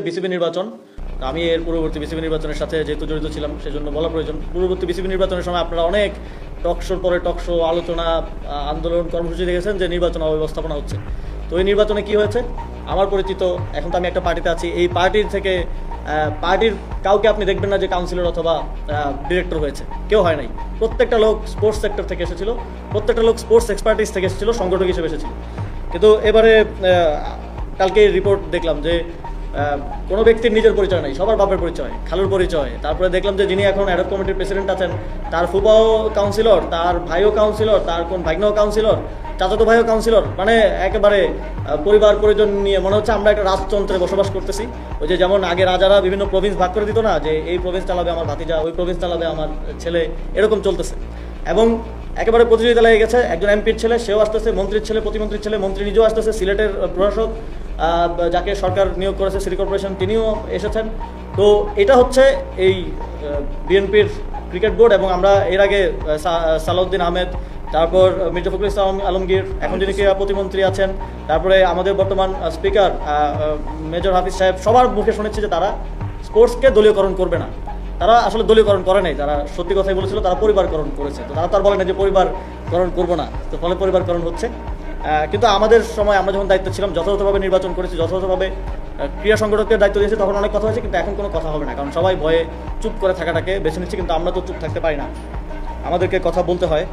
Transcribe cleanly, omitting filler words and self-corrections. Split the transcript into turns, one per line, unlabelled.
BCB নির্বাচন, আমি এর পূর্ববর্তী বিসিবি নির্বাচনের সাথে যেহেতু জড়িত ছিলাম সেজন্য বলা প্রয়োজন। পূর্ববর্তী বিসিবি নির্বাচনের সময় আপনারা অনেক টকশোর পরে টকশো, আলোচনা, আন্দোলন, কর্মসূচি দেখেছেন যে নির্বাচন অব্যবস্থাপনা হচ্ছে। তো এই নির্বাচনে কি হয়েছে, আমার পরিচিত, এখন তো আমি একটা পার্টিতে আছি, এই পার্টির থেকে পার্টির কাউকে আপনি দেখবেন না যে কাউন্সিলর অথবা ডিরেক্টর হয়েছে, কেউ হয় নাই। প্রত্যেকটা লোক স্পোর্টস সেক্টর থেকে এসেছিল, প্রত্যেকটা লোক স্পোর্টস এক্সপার্টিস থেকে এসেছিল, সংগঠক হিসেবে এসেছিল। কিন্তু এবারে কালকে রিপোর্ট দেখলাম যে কোনো ব্যক্তির নিজের পরিচয় নাই, সবার বাপের পরিচয়, খালুর পরিচয়। তারপরে দেখলাম যে যিনি এখন অ্যাডক কমিটির প্রেসিডেন্ট আছেন তার ফুপাও কাউন্সিলর, তার ভাইও কাউন্সিলর, তার কোন ভাগ্নেও কাউন্সিলর, চাচাতো ভাইও কাউন্সিলর। মানে একেবারে পরিবার পরিজন নিয়ে মনে হচ্ছে আমরা একটা রাজতন্ত্রে বসবাস করতেছি। ওই যে যেমন আগে রাজারা বিভিন্ন প্রভিন্স ভাগ করে দিত না, যে এই প্রভিন্স চালাবে আমার ভাতিজা, ওই প্রভিন্স চালাবে আমার ছেলে, এরকম চলতেছে। এবং একেবারে প্রতিযোগিতা লেগে গেছে। একজন এমপির ছেলে সেও আসতেছে, মন্ত্রীর ছেলে, প্রতিমন্ত্রীর ছেলে, মন্ত্রী নিজেও আসতেছে, সিলেটের প্রশাসক যাকে সরকার নিয়োগ করেছে সিটি কর্পোরেশন তিনিও এসেছেন। তো এটা হচ্ছে এই বিএনপির ক্রিকেট বোর্ড। এবং আমরা এর আগে সালাউদ্দিন আহমেদ, তারপর মির্জা ফখরুল ইসলাম আলমগীর, এখন যিনি ক্রীড়া প্রতিমন্ত্রী আছেন, তারপরে আমাদের বর্তমান স্পিকার মেজর হাফিজ সাহেব, সবার মুখে শুনেছি যে তারা স্পোর্টসকে দলীয়করণ করবে না। তারা আসলে দলীয়করণ করে নাই, তারা সত্যি কথাই বলেছিল, তারা পরিবারকরণ করেছে। তো তারা তো আর বলে না যে পরিবারকরণ করবো না, তো ফলে পরিবারকরণ হচ্ছে। কিন্তু আমাদের সময় আমরা যখন দায়িত্ব ছিলাম যথাযথভাবে নির্বাচন করেছি, যথাযথভাবে ক্রীড়া সংগঠকের দায়িত্ব দিয়েছে, তখন অনেক কথা হয়েছে। কিন্তু এখন কোনো কথা হবে না, কারণ সবাই ভয়ে চুপ করে থাকাটাকে বেছে নিচ্ছে। কিন্তু আমরা তো চুপ থাকতে পারি না, আমাদেরকে কথা বলতে হয়।